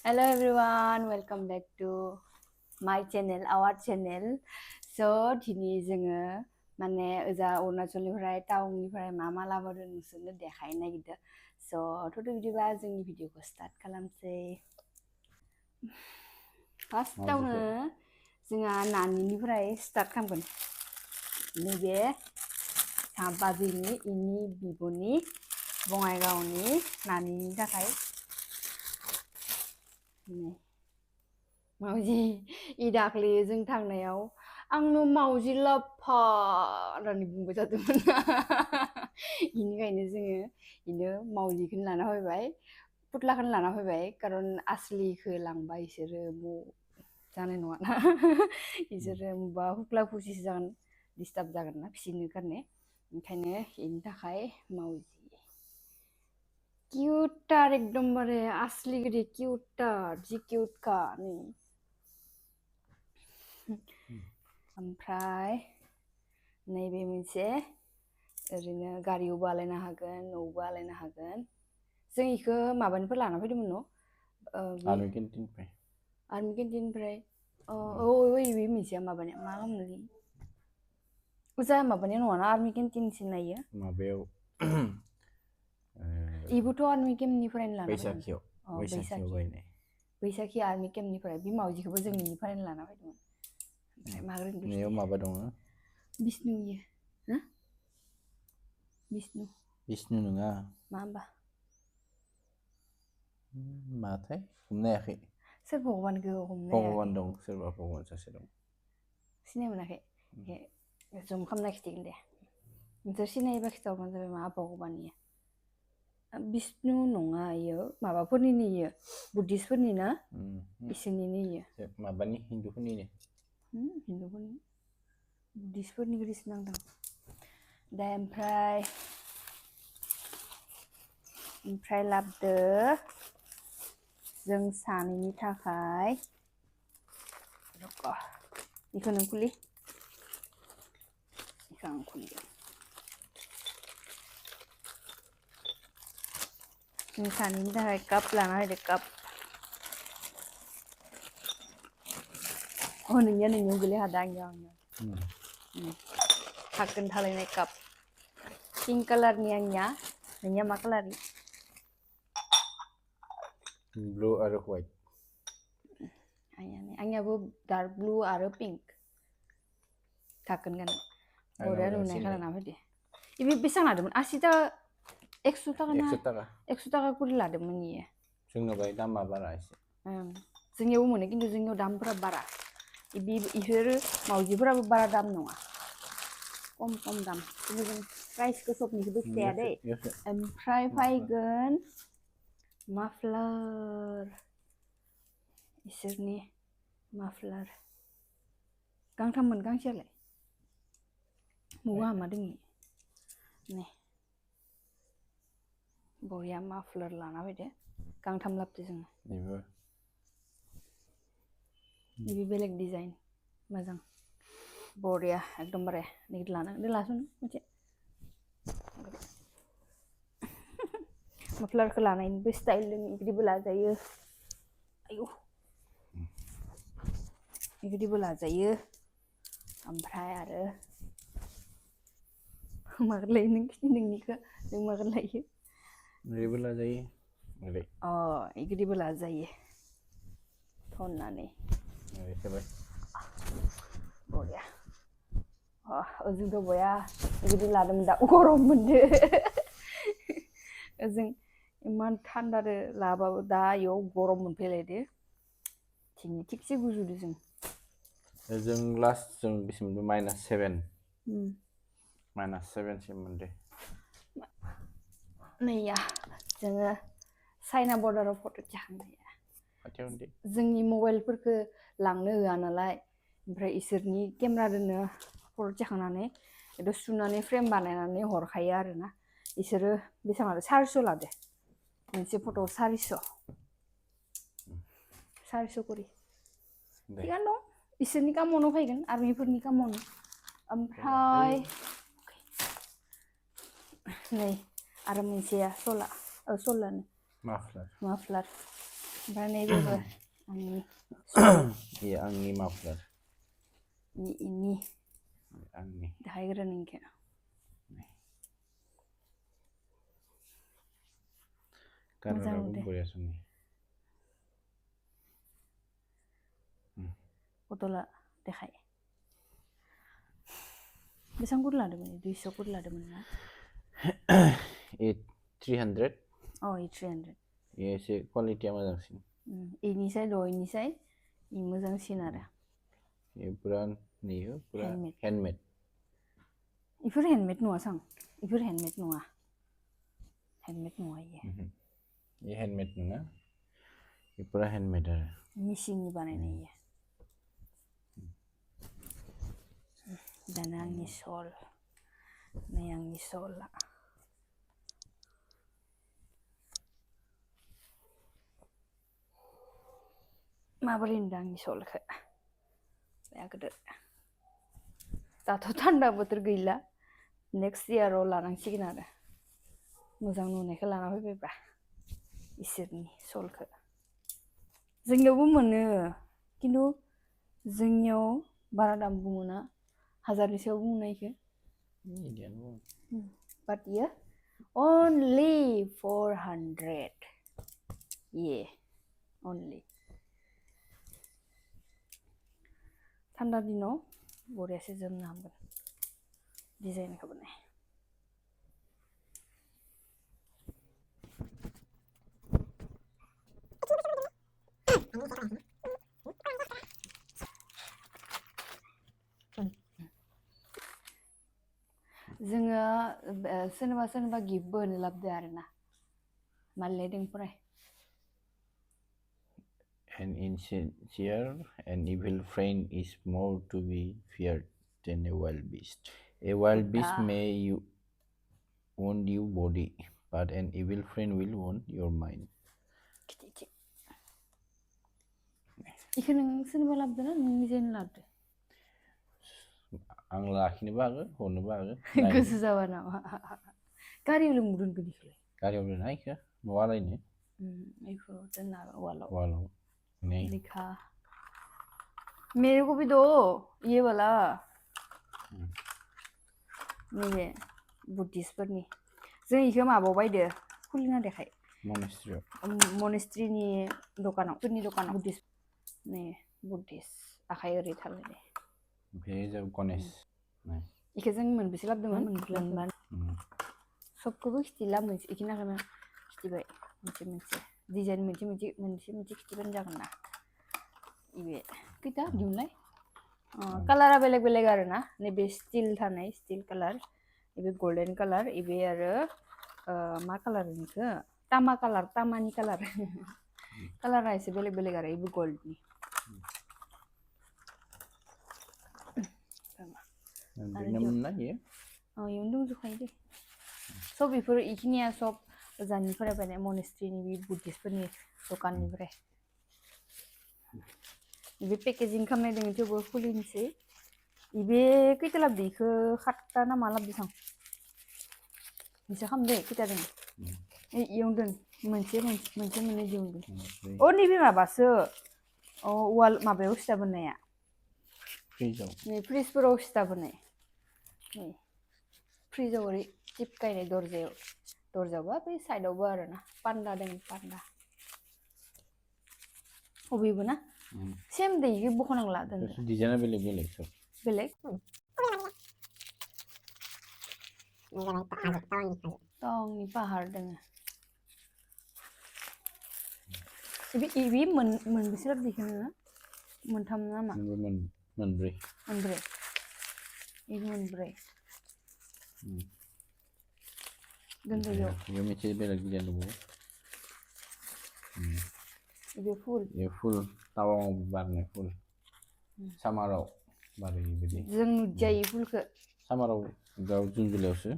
Hello everyone, welcome back to my channel, our channel. So दिनै जोङो माने ओजा अरुणाचलनिफ्राय टाउननिफ्राय मा लाबोदों नोंसोरनो देखायनो नागिरदों। So थ' बिदिबा जोंनि भिडिअखौ स्टार्ट खालामसै। फार्स्टआवनो जोंहा नानिनिफ्राय स्टार्ट खालामगोन। नैबे बाजैनि इनि बिब'नि बङाइगावनि नानिनि थाखाय मावजि इ दाख्लै जों थांनायाव आंनो मावजि लाफा होननानै बुंबाय थादोंमोन। इनिखायनो जोङो इनो मावजिखौनो लाना फैबाय, पुतलाखौनो लाना फैबाय, खारन आसलिखौ लांबा इसोरो जानाय नङाना। इसोरो बा हुख्ला हुसिसो जागोन, डिस्टार्ब जागोन ना फिसिनो खारने, ओंखायनो इनि थाखाय मावजि किउटार एकदमबारे आसलि गिदि किउटार जि किउटखा नै। ओमफ्राय नैबे मोनसे ओरैनो गारियावबो आलायनो हागोन, न'आवबो आलायनो हागोन। जों इखौ माबानिफ्राय लाना फैदोंमोन न'? आर्मि केन्टिननिफ्राय बे मोनसेया माबानिया मा होनोमोनलै? जा माबानिया नङाना आर्मि केन्टिनसो नायो माबायाव इबोथ' आर्मि केम्पनिफ्रायनो लाना फैदों। बैसाखियाव बायनाय। बैसाखि आर्मि केम्पनिफ्राय बे मावजिखौबो जों इनिफ्रायनो लाना फैदोंमोन। ओमफ्राय माग्रोन बेयाव माबा दङ बिष्णु इयो ना बिष्णु नङा मा होमबा माथाय हमनो हायाखै। सोर भगबानखौ हमनो हायाखै? भगबान दं, सोरबा भगबान सासे दं, सिनाय मोनाखै। जम खालामना खिथिगोन दे, नोंसोर सिनायोबा खिथाहरबानो जाबाय मा भगबान इयो। बिष्णु नङा इयो माबाफोरनिनो इयो बुद्धिस्टफोरनि ना इसोरनिनो इयो माबानि हिन्दुफोरनिनो हिन्दुफोरनि बुद्धिस्टफोरनि गोदोसो नांदों दे। ओमफ्राय लाबोदो जों सानैनि थाखाय बेखौ नों खुलि, बेखौ आं खुलियो। जों सानैनि थाखाय काप लाना फैदो, काप। नोंनियाव गोलैहादों आंनियाव थाखोन थालायनाय काप पिंक कालारनि आंनिया। नोंनिया मा कालारनि? ब्लु आरो व्हाइट। आंनियाबो डार्क ब्लु आरो पिंक। थाखोन गान बरिया नुनायखौ लाना फैदो। इबे बेसेबां लादोंमोन? 80 थाखा 100 थाखा ना 100 थाखा करि लादोंमोन इयो। जोंनाव बाय दामा बारा एसे। जोंनियावबो मोनो खिन्थु जोंनियाव दामफोरा बारा। इफोरो मावजिफोराबो बारा दाम नङा, खम दाम। खिन्थु जों प्राइसखौ सबनिखौबो खिथाया दै। ओमफ्राय फैगोन माफ्लार, इसोरनि माफ्लार गांथाममोन, गांसेयालाय मवा हामा दोङो नै। बरिया माफ्लार लाना फैदो, गांथाम लाबोदो जोङो। बेबो बेलेग डिजाइन मोजां बरिया एकदमबारे नोगोद लासन मोनसे माफ्लारखौ लानायनिबो स्टाइल दङ, बिदिबो लाजायो। आयौ बिदिबो लाजायो। ओमफ्राय आरो माखौ लायो नों खिथि, नोंनिखौ नों माखौ लायो? ओरैबो लाजायो, बिदिबो लाजायो थननानै बरिया। ओजोंथ' बया बिदि लादोंमोन, दा गरम मोनदो। ओजों इमान थान्दादो लाबाबो दा इयाव गरम मोनफैलायदो। थिगसे गुजुदो जों। जों लास्ट जों बेसे मोनदों? -7सिम मोनदो। नैया जोङो चाइना बर्डाराव फट' थिखांनाया। जोंनि मबाइलफोरखौ लांनो होआ नालाय, ओमफ्राय इसोरनि केमेराजोंनो फट' थिखांनानै बेखौ सुनानै फ्रेम बानायनानै हरखायो आरोना। इसोरो बेसेबां लादो? 400 लादो मोनसे फट'आव 400 करि। थिगानो दं, इसोरनि कामावनो फैगोन, आर्मिफोरनि कामावनो। ओमफ्राय नै आरो मोनसेया सला। सलानो Muffler. माफ्लार ओमफ्राय नैबेबो आंनि Iya, angni muffler. ini Angni. दाहाय ग्रोनिंखौ Karena aku boleh sini. बटला देखाय बेसेबां गुर लादोंमोन 200 गुर लादोंमोन ना 300. अ 300 Iya sih kualitasnya मोजांसिन. इनिसाय दयनिसाय इ मोजांसिन आरो Iya puran nih pura handmade. इफोर हेन्दमेड नङा सां इफोर हेन्दमेड नङा इयो Iya handmade nggak? Iya pura handmade ada. मेसिननि बानायनाय इयो दाना आंनि सल नै आंनि सला माबोरै होनदों आंनि सलखौ गोदो दाथ' थान्दा बोथोर गैला नेक्स्ट इयाराव लानांसिगोन आरो मोजां नुनायखौ लाना फैबायब्रा इसोरनि सलखौ जोंनियावबो मोनो खिन्थु जोंनियाव बारा दाम बुङोना 1000नि सायाव बुङोना इखो बाट इयो only 400 only थान्दा दिनाव बरियासो जोमनो हागोन डिजाइनखौ बानाय जोङो सोरनोबा गिफ्टबो होनो लाबोदो आरोना मालायदों फराय An insincere and evil friend is more to be feared than a wild beast. A wild beast may wound your body, but an evil friend will wound your mind. Iku nang sonoba labdo na nang nijain labdo. Ang lakinnya bagus, hono bagus. Gusto sa wana. Kari ulang murun ko dikle. Kari ulang naik ya, mawala ini. Iku tanah walau. Walau. नहीं लिखा मेरे को भी दो ये वाला नैबे बुद्धिस्टफोरनि जों इखौ माबाव बायदो खुलिना देखाय मनेस्ट्रिनि दखानाव फोरनि दखानाव बुद्धिस्ट नै बुद्धिस्ट आखाइ ओरै थालायनाय ओमफ्राय जों गणेश इखौ जों मोनबेसे लाबोदोंमोन मोनबा सबखौबो खिथिला मोनसे इखिनाखौनो खिथिबाय मोनसे डिजाइन मोनसे खिथिबानो जागोन ना इबे खैथा दिहुनलाय कालारा बेलेग बेलेग आरो ना नैबे स्टिल थानाय स्टिल कालार इबे गोल्डन कालार इबे आरो मा कालार इखो तामानि कालार कालारा एसे बेलेग बेलेग आरो इबे गोल्डनि नोमना इयो इयावनो दंजोबखायो दे सब बेफोर इखिनिया सब जाननिफ्राय बायनाय मनेस्ट्रिनि बे बुद्धिस्टफोरनि दखाननिफ्राय बे पेकेजिं खालामनाय दङ थेवबो खुलिनोसै इबे खैथा लाबोदो इखो 7ता ना मा लाबोदो सां इसा खालामदो खैथा दङ इयावनो दोन मोनसे मोननै दिहुनदों अ नैबे माबासो वाल माबायाव सिथाबोनाया फ्रिजाव नै फ्रिजफोराव सिथाबोनाय नै फ्रिजाव ओरै टिपकायनाय दरजायावबा बै साइडआवबो आरो ना पान्दा दङ पान्दा अबेबो ना सेम दै इखो बखनांला दोनदो डिजाइना बेलेग बेलेग सब बेलेग टाउननि पाहार दङ इबे मोनबेसे लाबोदो इखो नोङो मोनथाम नामा मोनब्रै इबो मोनब्रै दोनदो इयाव मोनसे बेलेग डिजाइन दंबावो इबे फुल टावाङाव बारनाय फुल सामाराव बारो बिदि जों नुजायो फुलखौ सामाराव गाव जुन जुलाइयावसो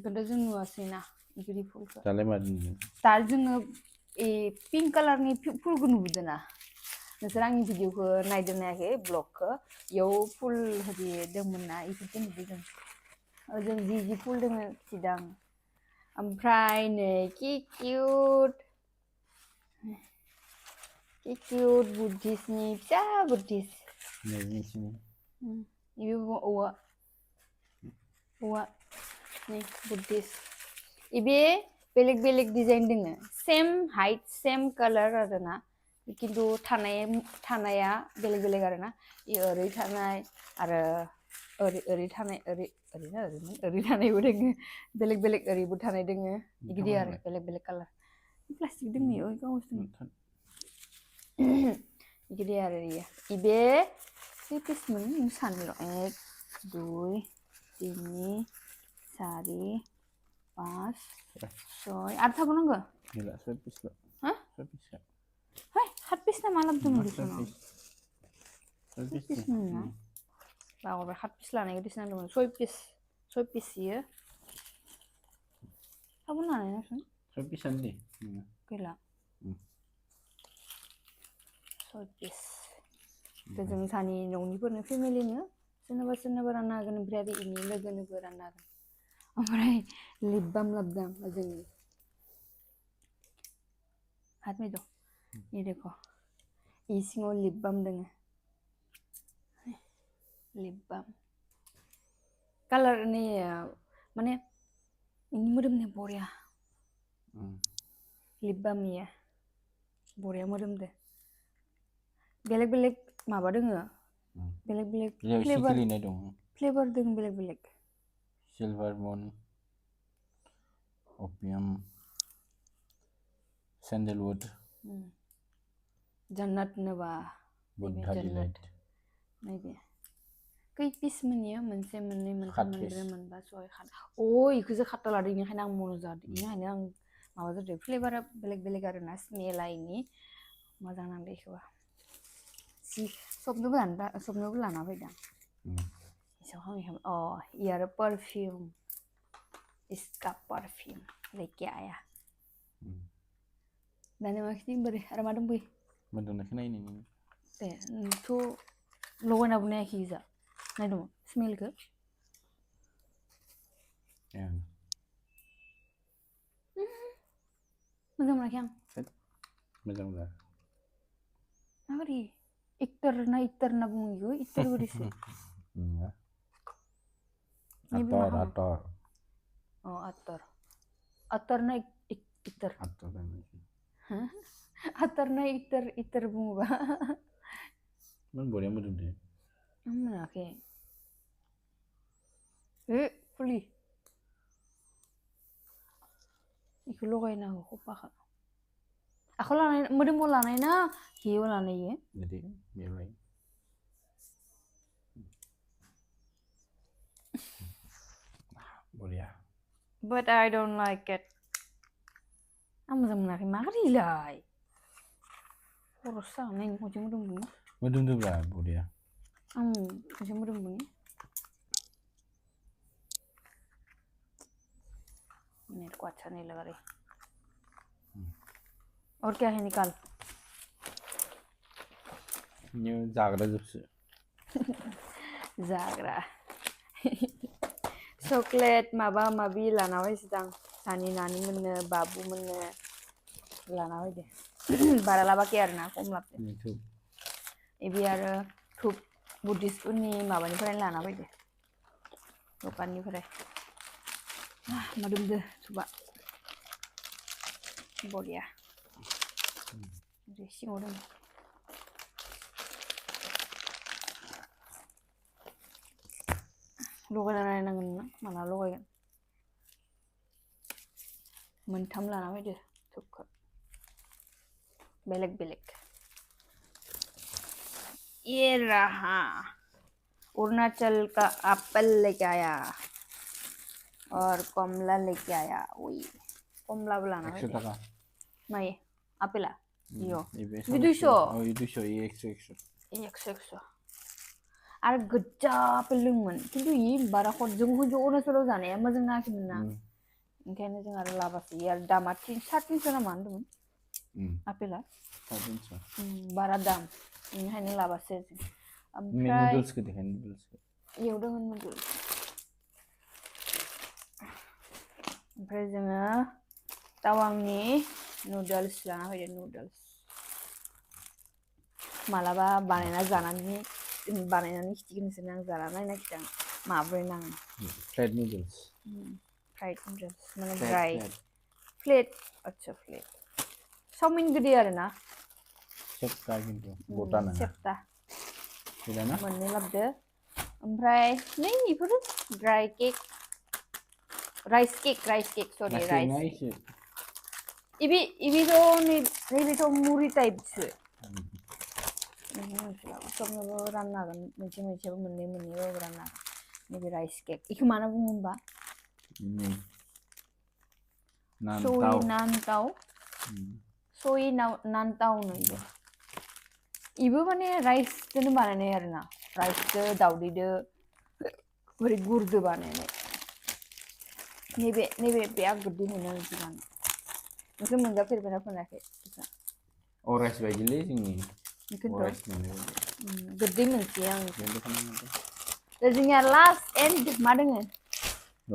खिन्थु जों नुवासैना बिदि फुलखौ दालाय मादि दा जोङो पिंक कालारनि फुलखौ नुबोदों ना नोंसोर आंनि भिडिअखौ नायदों नायाखै ब्लगखौ इयाव फुल होदि दंमोन ना इफोरखौ नुबोदों जों जि फुल दङ खिदां ओमफ्राय नै cute बुद्धिसनि फिसा बुद्धिस Nih ini sini. ibu औवा nih बुद्धिस इबे बेलेग बेलेग डिजाइन दोङो सेम हाइट सेम कालार आरोना किन्तु थानाया बेलेग बेलेग आरोना ओरै थानाय आरो ओरै थानाय ओरै थानायबो दोङो बेलेग बेलेग ओरैबो थानाय दोङो बिदि आरो बेलेग बेलेग कालार प्लास्टिक दोङो गावसोर बिदि आरो इबे खै पिस मोन नों सानल' 1 2 3 4 5 6 आठ थाबावनांगौ Gila, 6 piece lo. Hah? 6 piece ya. Hai, 8 piece na malam tuh di 6 sana. piece. 6 piece piece nih. na. Bago 8 piece lang di sana naman. 6 piece. 6 piece ya. Apa na ya? 6 piece nih. Kila. 6 piece. Kajang sani nongniफोरनो फेमिलिनो सोरनोबा राननो हागोन ओमफ्राय आरो इनि लोगोनोबो राननो हागोन ओमफ्राय lip balm लाबदां जोंनि हाथ में दो ये देखो इसिङाव लिप बाम दोङो लिप बाम कालारनि माने इनि मोदोमनाया बरिया लिप बामनिया बरिया मोदोमदो बेलेग बेलेग माबा दोङो बेलेग बेलेग फ्लेभार दोङो बेलेग बेलेग Silver Moon, Opium, Sandalwood, Jannat nova Buddha Delight. नायदे खै पिस मोननिया मोनसे मोननै मोनथाम मोनब्रै मोनबा सय खात इखौसो खातता लादों इनिखायनो आं मन' जादों इनिखायनो आं माबा जादों फ्लेभारा बेलेग बेलेग आरोना स्मेला इनि मोजां नांदो इखौबा सबनोबो लाना फैदों ये आरो परफ्यूम इसका परफ्यूम लेके आया दाने मा खिथिं बोरै आरो मा दंबोयो मोदोमनायखौ नायनो दे नोंथ' लगायनाबो नायाखै जा नायदोंमोन स्मेलखौ मोजां मोनाखै आं मोजां मोना माबोरै इत्तर होनना बुङो इखौ Ittar बोरैसो Ator. Oh, ator. Ator na itter. Ator na itter bunga ba? Man boleh mo dun din. Mana ke? Puli. Iku lo kayo na ako pa ka. Ako lang mo lanay na hiyo lanay eh. Jadi, biar boleh ya. But I don't like it. Amo sa muna kay marilay. Puro sa neng ko cuma dum. Madum dum lah boleh ya. Cuma dum bunyi. मेरे को अच्छा नहीं लगा रही और क्या है निकाल new जागरा जब से जागरा चॉकलेट माबा माबी लाना फैसिदां सानि नानि मोननो बाबु मोननो लाना फैदो बारा लाबाखै आरोना खम लाबदो एबि आरो धुप बुद्धिस्टफोरनि माबानिफ्राय लाना फैदो दखाननिफ्राय मोदोमदो धुपा बरिया ओरै सिङाव दङ लगायना नायनांगोन ना माला लगायगोन मोनथाम लाना फैदो धुपखौ बेलेग बेलेग ये रहा अरुणाचल का एप्पल लेके आया और कमला लेके आया वही कमला बुलाना है 100 taka माये आपेला यो ये 200 oh ये 200 ये 100 आरो गोजा आपेल दंमोन खिन्थु इ बारा जों अरुणाचलाव जानाया मोजां नाङाखैमोन ना ओंखायनो जों आरो लाबासै आरो दामा 350 नामा होनदोंमोन आपेला 350 बारा दाम ओंखायनो लाबासै ओमफ्राय नुडल्सखौ देखाय नुडल्सखौ एवदोंमोन नुडल्स ओमफ्राय जोङो टावांनि नुडल्स लाना फैदो नुडल्स मालाबा बानायनानै खिथिगोन नोंसोरनो आं जाना नायना खिथां माबोरै नाङो फ्राइड नुडल्स फ्राइड नुडल्स माने ड्राई फ्लेट आच्छा फ्लेट चावमिन गोदि आरोना सेप्ता खिन्थु गथा नङा सेप्ता थिगानो मोननै लाबोदो ओमफ्राय नै बेफोरो ड्राई केक राइस केक सरि राइस केक नैबेथ' मुरि टाइपसो सबनोबो राननो हागोन मोनसेबाबो मोननैबाबो राननो हागोन नैबे राइस केक बेखौ माना बुङो होमबा सय नानटाव नैबो इबो माने राइसजोंनो बानायनाय आरोना राइसजों दावदैदो ओरै गुरदो बानायनाय नैबे बेया गोदै मोनो आं जानो नोंसोर मोनजाफेरबायना फेराखै अराइस बायदिलै जोंनि अराइस गोदै मोनसैयो आं जोंनिया लास्ट एन्ड मा दोङो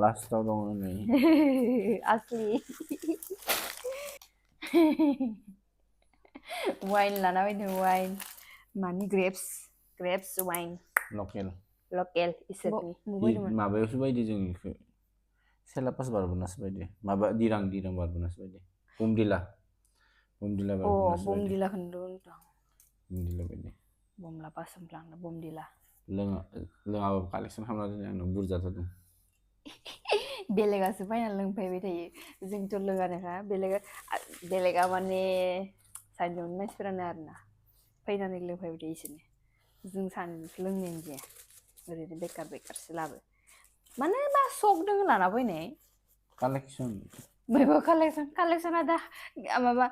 लास्टाव दङ नै असलि वाइन लाना फैदों वाइन मानि ग्रेप्स वाइन लकेल इसोरनि माबायावसो बायदि जों इखो सेलापास बारबोनासो बायदि माबा दिरां बारबोनासो बायदि बमदिला बारबोनासो बायदि बमदिलाखौनो होनदों बमदिला बायदि बमला पास होनफ्लांदों बमदिला लोङाबाबो कालेक्सन खालामना दोनो आंनाव बुरजा जादों बेलेगासो बायनानै लोंफैबाय थायो जोंथ' लोङानोखा बेलेगा माने साइडनि मानसिफोरानो आरोना फैनानै लोंफैबाय थायो इसोरनो जों सानैसो लोंनायानो जाया ओरैनो बेकारसो लाबो मानो होनबा सक दोङो लाना फैनाय कालेक्सन मैबो कालेक्सना दा माबा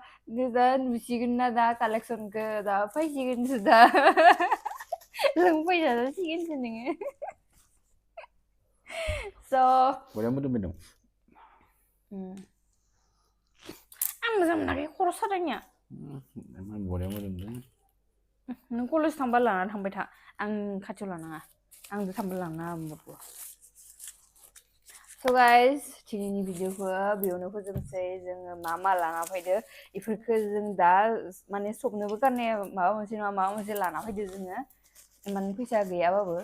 दा नुसिगोन ना दा कालेक्सनखौ दा फैसिगोनसो दा लोंफैजासिगोनसो नोङो बरिया मोदोमबाय दं आं मोजां मोनाखै खर' सादोंनिया बरिया मोदोमदों नों कलेज थांबा लाना थांबाय था आं खाथियाव लानाङा आंजों थांबा लांनाङा होनबाबो स' गाइस दिनैनि भिडिअखौ बेयावनो फोजोबनोसै जोङो मा लाना फैदो बेफोरखौ जों दा माने सबनोबो गारनाया माबा मोनसे नङा माबा मोनसे लाना फैदो जोङो इमान फैसा गैयाबाबो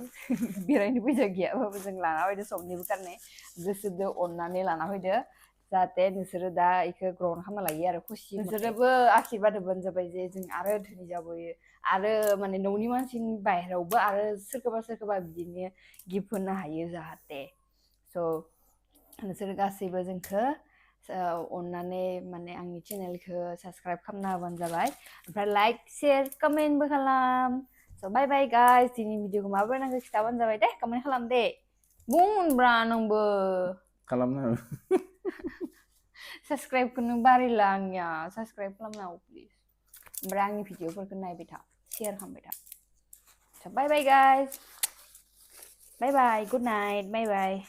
बेरायनो फैसा गैयाबाबो जों लाना फैदो सबनिबो गारनाय गोसोदो अननानै लाना फैदो जाहाथे नोंसोरो दा इखौ ग्रहण खालामना लायो आरो खुसि नोंसोरोबो आशीर्बाद होबानो जाबाय जे जों आरो धोनि जाबोयो आरो माने न'नि मानसिनि बाहेरावबो आरो सोरखौबा बिदिनो गिफ्ट होनो हायो जाहाथे स' नोंसोर गासैबो जोंखौ अननानै माने आंनि चेनेलखौ साबस्क्राइब खालामना होबानो जाबाय ओमफ्राय लाइक शेयार कमेन्टबो खालाम स' बाय बाय गाइस दिनैनि भिडिअखौ माबोरै नांगौ खिथाबानो जाबाय दे कमेन्ट खालाम दे बुं होनब्रा नोंबो खालामना साबस्क्राइबखौ नों बारायला आंनिया साबस्क्राइब खालामनांगौ प्लिज ओमफ्राय आंनि भिडिअफोरखौ नायबाय था शेयार खालामबाय था स' बाय बाय गाइस बाय बाय गुड नाइट बाय बाय